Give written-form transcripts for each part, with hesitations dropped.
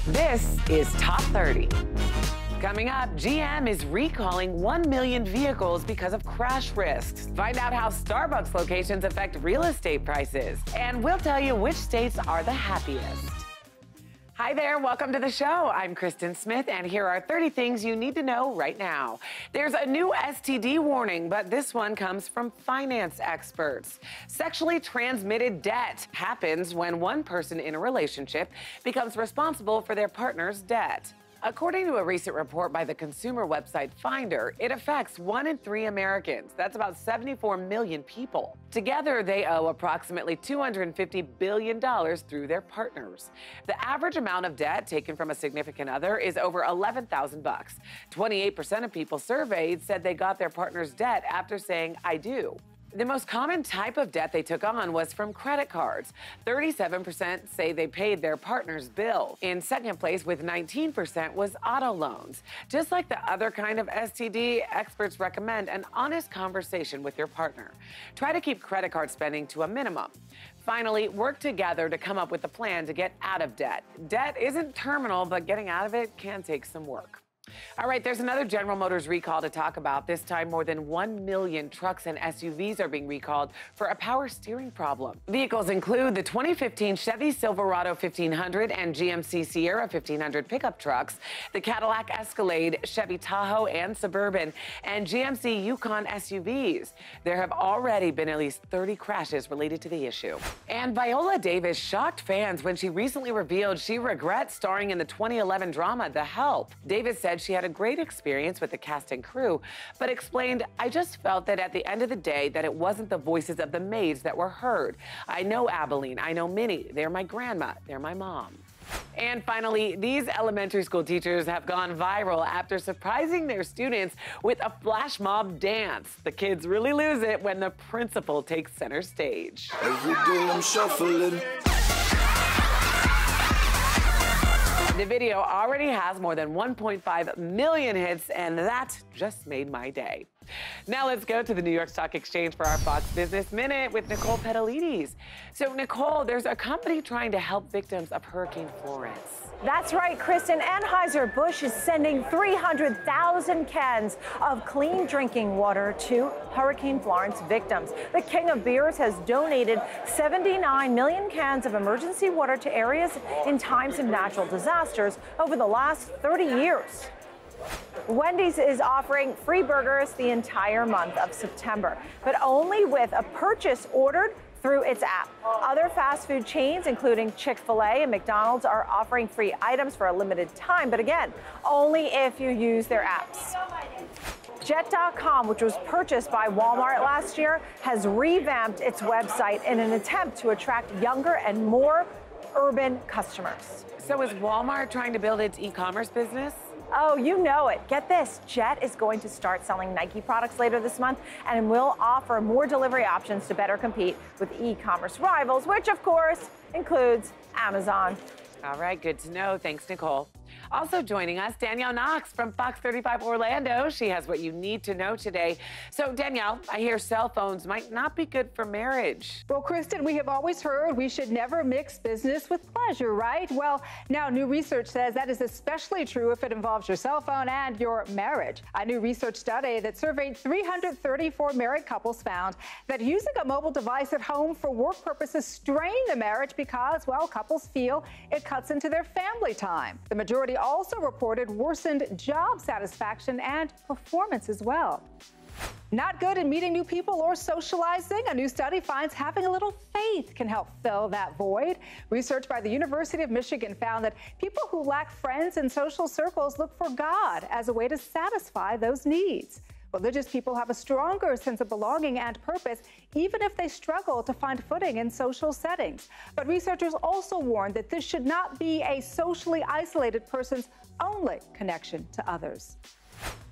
This is Top 30. Coming up, GM is recalling 1 million vehicles because of crash risks. Find out how Starbucks locations affect real estate prices. And we'll tell you which states are the happiest. Hi there, welcome to the show. I'm Kristen Smith, and here are 30 things you need to know right now. There's a new STD warning, but this one comes from finance experts. Sexually transmitted debt happens when one person in a relationship becomes responsible for their partner's debt. According to a recent report by the consumer website Finder, it affects 1 in 3 Americans. That's about 74 million people. Together, they owe approximately $250 billion through their partners. The average amount of debt taken from a significant other is over $11,000. 28% of people surveyed said they got their partner's debt after saying, "I do." The most common type of debt they took on was from credit cards. 37% say they paid their partner's bill. In second place, with 19%, was auto loans. Just like the other kind of STD, experts recommend an honest conversation with your partner. Try to keep credit card spending to a minimum. Finally, work together to come up with a plan to get out of debt. Debt isn't terminal, but getting out of it can take some work. All right, there's another General Motors recall to talk about. This time, more than 1 million trucks and SUVs are being recalled for a power steering problem. Vehicles include the 2015 Chevy Silverado 1500 and GMC Sierra 1500 pickup trucks, the Cadillac Escalade, Chevy Tahoe and Suburban, and GMC Yukon SUVs. There have already been at least 30 crashes related to the issue. And Viola Davis shocked fans when she recently revealed she regrets starring in the 2011 drama The Help. Davis said she had a great experience with the cast and crew, but explained, "I just felt that at the end of the day that it wasn't the voices of the maids that were heard. I know Abilene, I know Minnie, they're my grandma, they're my mom." And finally, these elementary school teachers have gone viral after surprising their students with a flash mob dance. The kids really lose it when the principal takes center stage. Every day I'm shuffling. The video already has more than 1.5 million hits, and that just made my day. Now let's go to the New York Stock Exchange for our Fox Business Minute with Nicole Petalides. So Nicole, there's a company trying to help victims of Hurricane Florence. That's right, Kristen. Anheuser-Busch is sending 300,000 cans of clean drinking water to Hurricane Florence victims. The King of Beers has donated 79 million cans of emergency water to areas in times of natural disasters over the last 30 years. Wendy's is offering free burgers the entire month of September, but only with a purchase ordered through its app. Other fast food chains, including Chick-fil-A and McDonald's, are offering free items for a limited time, but again, only if you use their apps. Jet.com, which was purchased by Walmart last year, has revamped its website in an attempt to attract younger and more urban customers. So is Walmart trying to build its e-commerce business? Oh, you know it. Get this, Jet is going to start selling Nike products later this month and will offer more delivery options to better compete with e-commerce rivals, which of course includes Amazon. All right, good to know. Thanks, Nicole. Also joining us, Danielle Knox from Fox 35 Orlando. She has what you need to know today. So, Danielle, I hear cell phones might not be good for marriage. Well, Kristen, we have always heard we should never mix business with pleasure, right? Well, now new research says that is especially true if it involves your cell phone and your marriage. A new research study that surveyed 334 married couples found that using a mobile device at home for work purposes strain the marriage because, well, couples feel it cuts into their family time. The majority also reported worsened job satisfaction and performance as well. Not good at meeting new people or socializing? A new study finds having a little faith can help fill that void. Research by the University of Michigan found that people who lack friends and social circles look for God as a way to satisfy those needs. Religious people have a stronger sense of belonging and purpose, even if they struggle to find footing in social settings. But researchers also warn that this should not be a socially isolated person's only connection to others.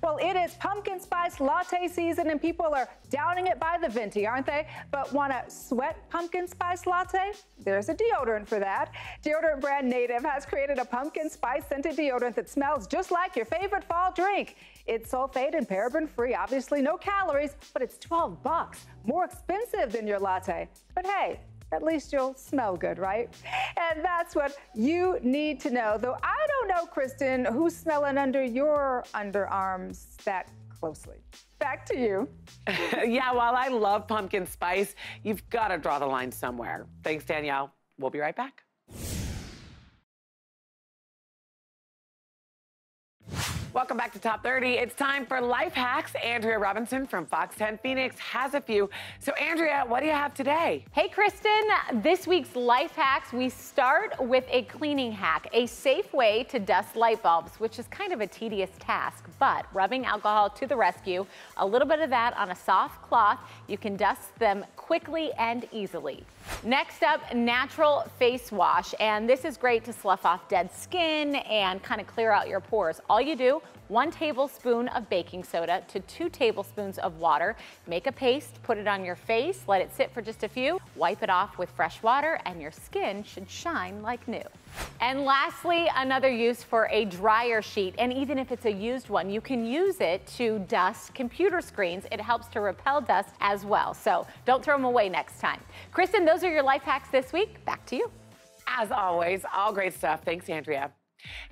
Well, it is pumpkin spice latte season and people are downing it by the venti, aren't they? But want a sweat pumpkin spice latte? There's a deodorant for that. Deodorant brand Native has created a pumpkin spice scented deodorant that smells just like your favorite fall drink. It's sulfate and paraben free, obviously no calories, but it's $12, more expensive than your latte. But hey, At least you'll smell good, right? And that's what you need to know. Though I don't know, Kristen, who's smelling under your underarms that closely. Back to you. Yeah, while I love pumpkin spice, you've got to draw the line somewhere. Thanks, Danielle. We'll be right back. Welcome back to Top 30. It's time for Life Hacks. Andrea Robinson from Fox 10 Phoenix has a few. So, Andrea, what do you have today? Hey, Kristen. This week's Life Hacks, we start with a cleaning hack, a safe way to dust light bulbs, which is kind of a tedious task, but rubbing alcohol to the rescue, a little bit of that on a soft cloth, you can dust them quickly and easily. Next up, natural face wash, and this is great to slough off dead skin and kind of clear out your pores. All you do, 1 tablespoon of baking soda to 2 tablespoons of water. Make a paste, put it on your face, let it sit for just a few, wipe it off with fresh water, and your skin should shine like new. And lastly, another use for a dryer sheet, and even if it's a used one, you can use it to dust computer screens. It helps to repel dust as well, so don't throw them away next time. Kristen, those are your life hacks this week. Back to you. As always, all great stuff. Thanks, Andrea.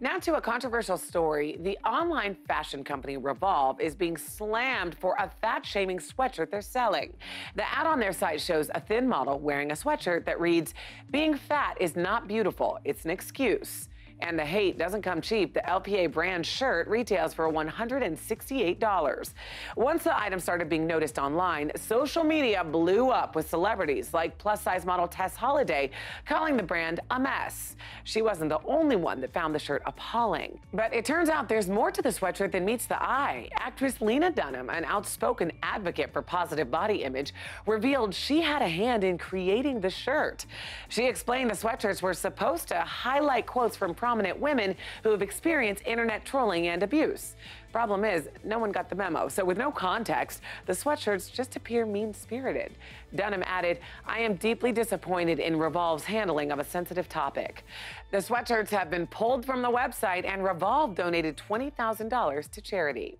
Now to a controversial story. The online fashion company Revolve is being slammed for a fat-shaming sweatshirt they're selling. The ad on their site shows a thin model wearing a sweatshirt that reads, "Being fat is not beautiful, it's an excuse." And the hate doesn't come cheap. The LPA brand shirt retails for $168. Once the item started being noticed online, social media blew up with celebrities like plus-size model Tess Holliday calling the brand a mess. She wasn't the only one that found the shirt appalling. But it turns out there's more to the sweatshirt than meets the eye. Actress Lena Dunham, an outspoken advocate for positive body image, revealed she had a hand in creating the shirt. She explained the sweatshirts were supposed to highlight quotes from prominent women who have experienced internet trolling and abuse. Problem is, no one got the memo, so with no context, the sweatshirts just appear mean-spirited. Dunham added, "I am deeply disappointed in Revolve's handling of a sensitive topic." The sweatshirts have been pulled from the website, and Revolve donated $20,000 to charity.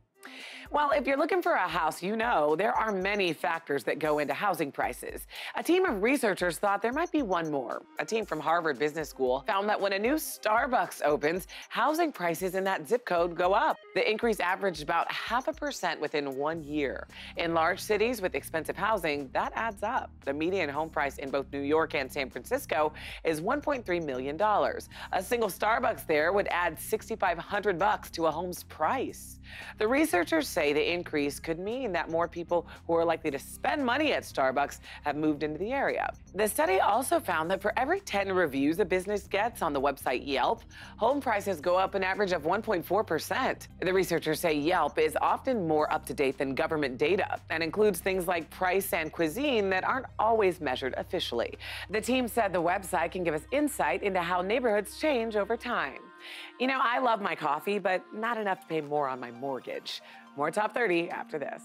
Well, if you're looking for a house, you know there are many factors that go into housing prices. A team of researchers thought there might be one more. A team from Harvard Business School found that when a new Starbucks opens, housing prices in that zip code go up. The increase averaged about 0.5% within 1 year. In large cities with expensive housing, that adds up. The median home price in both New York and San Francisco is $1.3 million. A single Starbucks there would add $6,500 to a home's price. The researchers say the increase could mean that more people who are likely to spend money at Starbucks have moved into the area. The study also found that for every 10 reviews a business gets on the website Yelp, home prices go up an average of 1.4%. The researchers say Yelp is often more up-to-date than government data and includes things like price and cuisine that aren't always measured officially. The team said the website can give us insight into how neighborhoods change over time. You know, I love my coffee, but not enough to pay more on my mortgage. More Top 30 after this.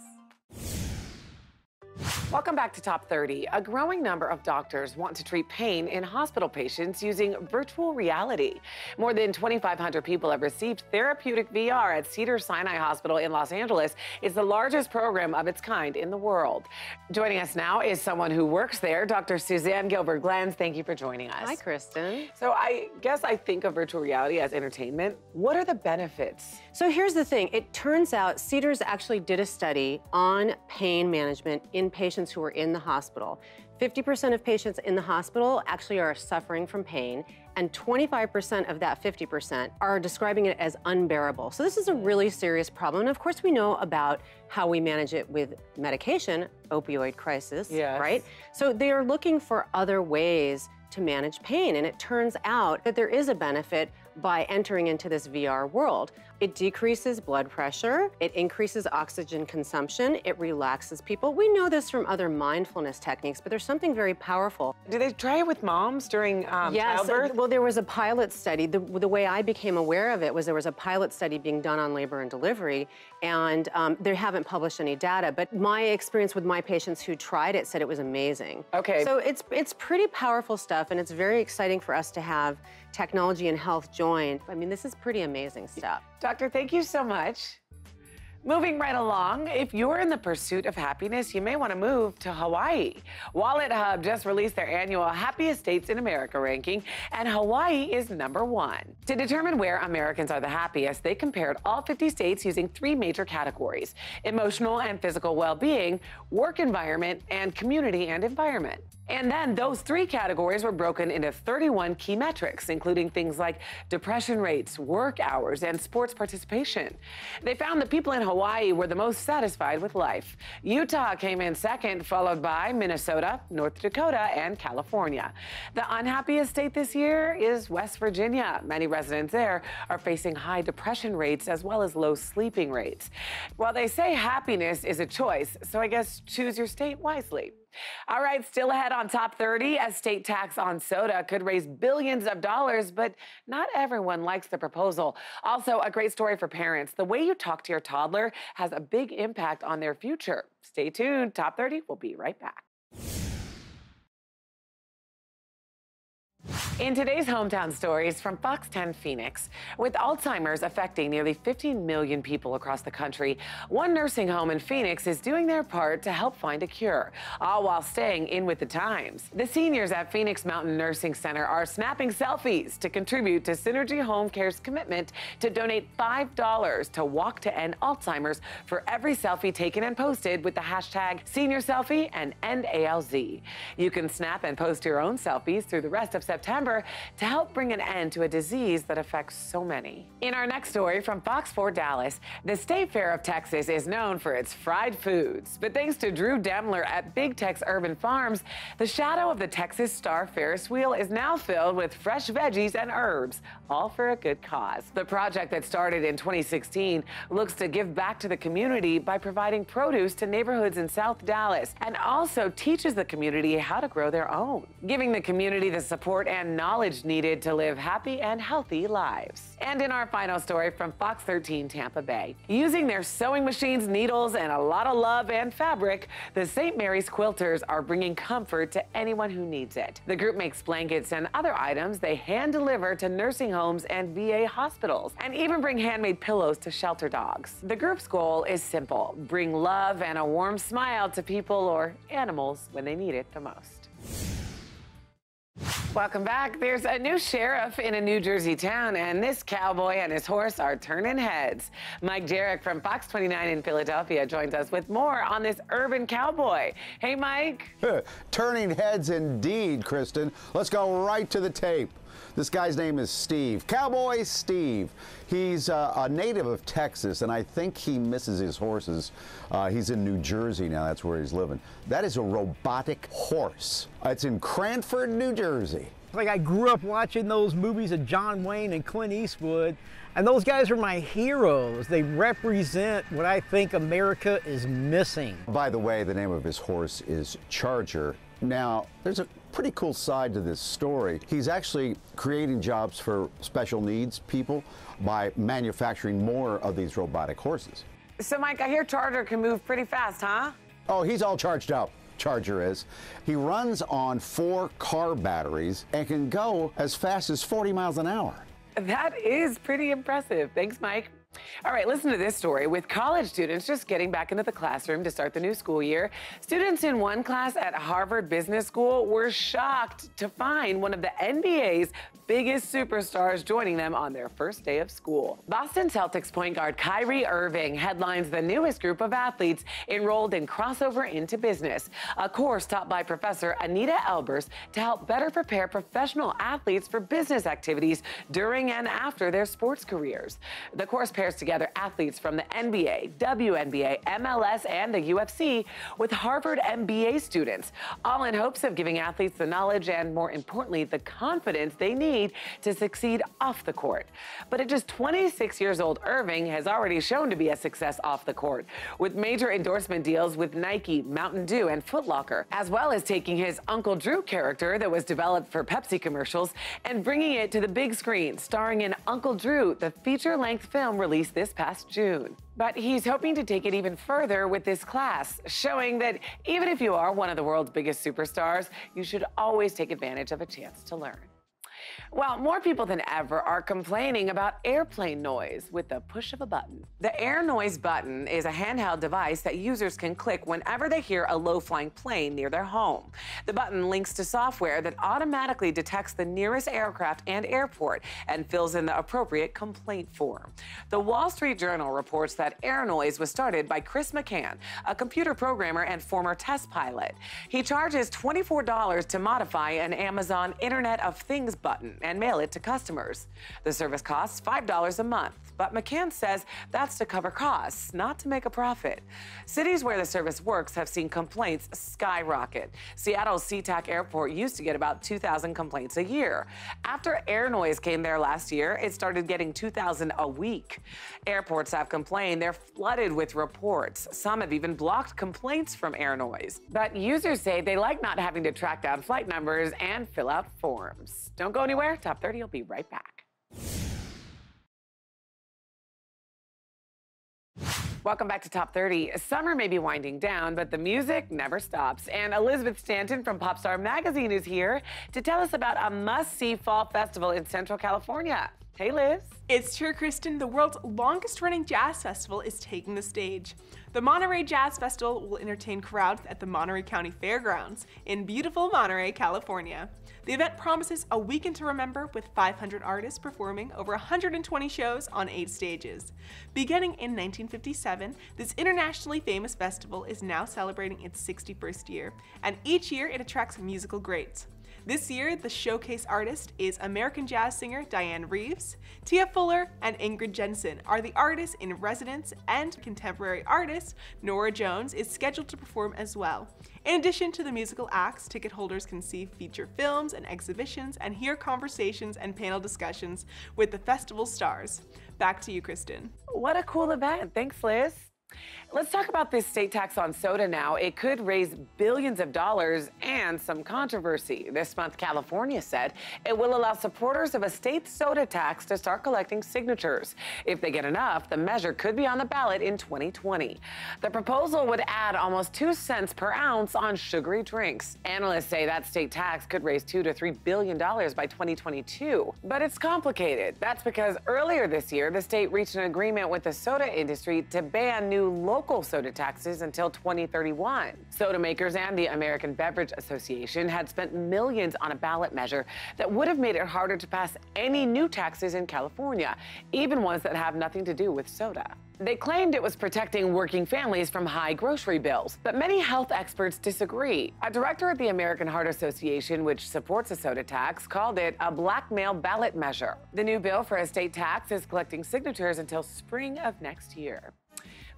Welcome back to Top 30. A growing number of doctors want to treat pain in hospital patients using virtual reality. More than 2,500 people have received therapeutic VR at Cedars-Sinai Hospital in Los Angeles. It's the largest program of its kind in the world. Joining us now is someone who works there, Dr. Suzanne Gilbert-Glenz. Thank you for joining us. Hi, Kristen. So I guess I think of virtual reality as entertainment. What are the benefits? So here's the thing. It turns out Cedars actually did a study on pain management in patients who are in the hospital. 50% of patients in the hospital actually are suffering from pain, and 25% of that 50% are describing it as unbearable. So this is a really serious problem. And of course, we know about how we manage it with medication, opioid crisis, yes, right? So they are looking for other ways to manage pain. And it turns out that there is a benefit by entering into this VR world. It decreases blood pressure, it increases oxygen consumption, it relaxes people. We know this from other mindfulness techniques, but there's something very powerful. Do they try it with moms during childbirth? Well, there was a pilot study. The way I became aware of it was there was a pilot study being done on labor and delivery, and they haven't published any data, but my experience with my patients who tried it said it was amazing. Okay. So it's pretty powerful stuff, and it's very exciting for us to have technology and health joined. I mean, this is pretty amazing stuff. Doctor, thank you so much. Moving right along, if you're in the pursuit of happiness, you may want to move to Hawaii. Wallet Hub just released their annual Happiest States in America ranking, and Hawaii is #1. To determine where Americans are the happiest, they compared all 50 states using 3 major categories: emotional and physical well-being, work environment, and community and environment. And then those 3 categories were broken into 31 key metrics, including things like depression rates, work hours, and sports participation. They found that people in Hawaii were the most satisfied with life. Utah came in second, followed by Minnesota, North Dakota, and California. The unhappiest state this year is West Virginia. Many residents there are facing high depression rates as well as low sleeping rates. Well, they say happiness is a choice, so I guess choose your state wisely. All right, still ahead on Top 30, a state tax on soda could raise billions of dollars, but not everyone likes the proposal. Also, a great story for parents. The way you talk to your toddler has a big impact on their future. Stay tuned. Top 30, we'll be right back. In today's Hometown Stories from Fox 10 Phoenix, with Alzheimer's affecting nearly 15 million people across the country, one nursing home in Phoenix is doing their part to help find a cure, all while staying in with the times. The seniors at Phoenix Mountain Nursing Center are snapping selfies to contribute to Synergy Home Care's commitment to donate $5 to Walk to End Alzheimer's for every selfie taken and posted with the hashtag #SeniorSelfie and EndALZ. You can snap and post your own selfies through the rest of September to help bring an end to a disease that affects so many. In our next story from Fox 4 Dallas, the State Fair of Texas is known for its fried foods. But thanks to Drew Demler at Big Tex Urban Farms, the shadow of the Texas Star Ferris wheel is now filled with fresh veggies and herbs, all for a good cause. The project that started in 2016 looks to give back to the community by providing produce to neighborhoods in South Dallas and also teaches the community how to grow their own, giving the community the support and knowledge needed to live happy and healthy lives. And in our final story from Fox 13 Tampa Bay, using their sewing machines, needles, and a lot of love and fabric, the St. Mary's Quilters are bringing comfort to anyone who needs it. The group makes blankets and other items they hand deliver to nursing homes and VA hospitals, and even bring handmade pillows to shelter dogs. The group's goal is simple: bring love and a warm smile to people or animals when they need it the most. Welcome back. There's a new sheriff in a New Jersey town, and this cowboy and his horse are turning heads. Mike Jarek from Fox 29 in Philadelphia joins us with more on this urban cowboy. Hey, Mike. Turning heads indeed, Kristen. Let's go right to the tape. This guy's name is Steve. Cowboy Steve. He's a native of Texas, and I think he misses his horses. He's in New Jersey now. That's where he's living. That is a robotic horse. It's in Cranford, New Jersey. Like, I grew up watching those movies of John Wayne and Clint Eastwood, and those guys are my heroes. They represent what I think America is missing. By the way, the name of his horse is Charger. Now, there's a pretty cool side to this story. He's actually creating jobs for special needs people by manufacturing more of these robotic horses. So, Mike, I hear Charger can move pretty fast, huh? Oh, he's all charged up. Charger is. He runs on 4 car batteries and can go as fast as 40 miles an hour. That is pretty impressive. Thanks, Mike. All right, listen to this story. With college students just getting back into the classroom to start the new school year, students in one class at Harvard Business School were shocked to find one of the NBA's biggest superstars joining them on their first day of school. Boston Celtics point guard Kyrie Irving headlines the newest group of athletes enrolled in Crossover into Business, a course taught by Professor Anita Elbers to help better prepare professional athletes for business activities during and after their sports careers. The course pairs together athletes from the NBA, WNBA, MLS, and the UFC with Harvard MBA students, all in hopes of giving athletes the knowledge and, more importantly, the confidence they need to succeed off the court. But at just 26 years old, Irving has already shown to be a success off the court, with major endorsement deals with Nike, Mountain Dew, and Foot Locker, as well as taking his Uncle Drew character that was developed for Pepsi commercials and bringing it to the big screen, starring in Uncle Drew, the feature-length film released this past June. But he's hoping to take it even further with this class, showing that even if you are one of the world's biggest superstars, you should always take advantage of a chance to learn. Well, more people than ever are complaining about airplane noise with the push of a button. The Air Noise button is a handheld device that users can click whenever they hear a low-flying plane near their home. The button links to software that automatically detects the nearest aircraft and airport and fills in the appropriate complaint form. The Wall Street Journal reports that Air Noise was started by Chris McCann, a computer programmer and former test pilot. He charges $24 to modify an Amazon Internet of Things button and mail it to customers. The service costs $5 a month, but McCann says that's to cover costs, not to make a profit. Cities where the service works have seen complaints skyrocket. Seattle's SeaTac Airport used to get about 2,000 complaints a year. After Air Noise came there last year, it started getting 2,000 a week. Airports have complained they're flooded with reports. Some have even blocked complaints from Air Noise. But users say they like not having to track down flight numbers and fill out forms. Don't go anywhere. Top 30 will be right back. Welcome back to Top 30. Summer may be winding down, but the music never stops. And Elizabeth Stanton from Popstar Magazine is here to tell us about a must-see fall festival in Central California. Hey, Liz. It's true, Kristen. The world's longest-running jazz festival is taking the stage. The Monterey Jazz Festival will entertain crowds at the Monterey County Fairgrounds in beautiful Monterey, California. The event promises a weekend to remember with 500 artists performing over 120 shows on 8 stages. Beginning in 1957, this internationally famous festival is now celebrating its 61st year, and each year it attracts musical greats. This year, the showcase artist is American jazz singer Diane Reeves. Tia Fuller and Ingrid Jensen are the artists in residence, and contemporary artist Nora Jones is scheduled to perform as well. In addition to the musical acts, ticket holders can see feature films and exhibitions and hear conversations and panel discussions with the festival stars. Back to you, Kristen. What a cool event. Thanks, Liz. Let's talk about this state tax on soda now. It could raise billions of dollars and some controversy. This month, California said it will allow supporters of a state soda tax to start collecting signatures. If they get enough, the measure could be on the ballot in 2020. The proposal would add almost 2 cents per ounce on sugary drinks. Analysts say that state tax could raise $2 to $3 billion by 2022. But it's complicated. That's because earlier this year, the state reached an agreement with the soda industry to ban new local soda taxes until 2031. Soda makers and the American Beverage Association had spent millions on a ballot measure that would have made it harder to pass any new taxes in California, even ones that have nothing to do with soda. They claimed it was protecting working families from high grocery bills, but many health experts disagree. A director at the American Heart Association, which supports a soda tax, called it a blackmail ballot measure. The new bill for a state tax is collecting signatures until spring of next year.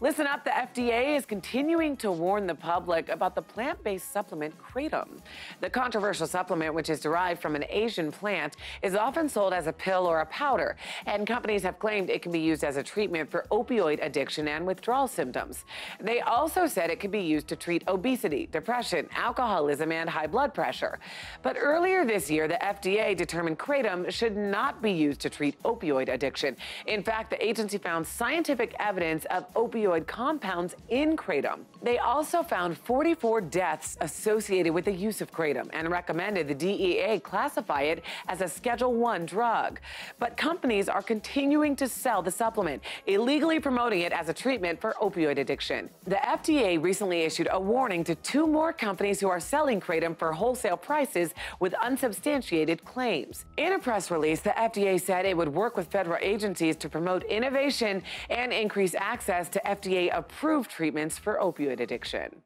Listen up, the FDA is continuing to warn the public about the plant-based supplement kratom. The controversial supplement, which is derived from an Asian plant, is often sold as a pill or a powder, and companies have claimed it can be used as a treatment for opioid addiction and withdrawal symptoms. They also said it could be used to treat obesity, depression, alcoholism, and high blood pressure. But earlier this year, the FDA determined kratom should not be used to treat opioid addiction. In fact, the agency found scientific evidence of opioid compounds in kratom. They also found 44 deaths associated with the use of kratom and recommended the DEA classify it as a Schedule I drug. But companies are continuing to sell the supplement, illegally promoting it as a treatment for opioid addiction. The FDA recently issued a warning to 2 more companies who are selling kratom for wholesale prices with unsubstantiated claims. In a press release, the FDA said it would work with federal agencies to promote innovation and increase access to FDA-approved treatments for opioid addiction.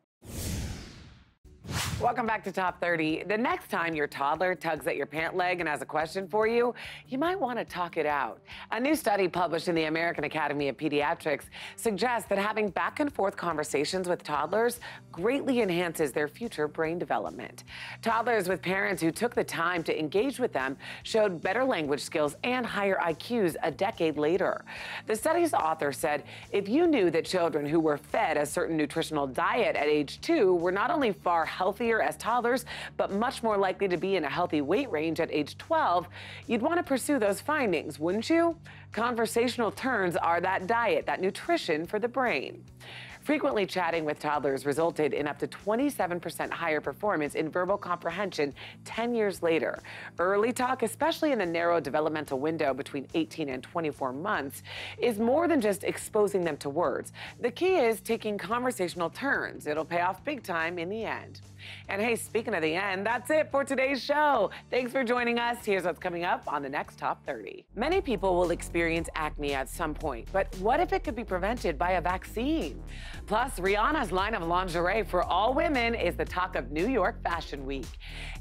Welcome back to Top 30. The next time your toddler tugs at your pant leg and has a question for you, you might want to talk it out. A new study published in the American Academy of Pediatrics suggests that having back and forth conversations with toddlers greatly enhances their future brain development. Toddlers with parents who took the time to engage with them showed better language skills and higher IQs a decade later. The study's author said, if you knew that children who were fed a certain nutritional diet at age 2 were not only far healthier as toddlers, but much more likely to be in a healthy weight range at age 12, you'd want to pursue those findings, wouldn't you? Conversational turns are that diet, that nutrition for the brain. Frequently chatting with toddlers resulted in up to 27% higher performance in verbal comprehension 10 years later. Early talk, especially in the narrow developmental window between 18 and 24 months, is more than just exposing them to words. The key is taking conversational turns. It'll pay off big time in the end. And hey, speaking of the end, that's it for today's show. Thanks for joining us. Here's what's coming up on the next Top 30. Many people will experience acne at some point, but what if it could be prevented by a vaccine? Plus, Rihanna's line of lingerie for all women is the talk of New York Fashion Week.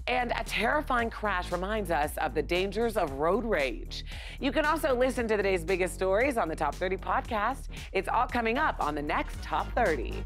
And a terrifying crash reminds us of the dangers of road rage. You can also listen to today's biggest stories on the Top 30 podcast. It's all coming up on the next Top 30.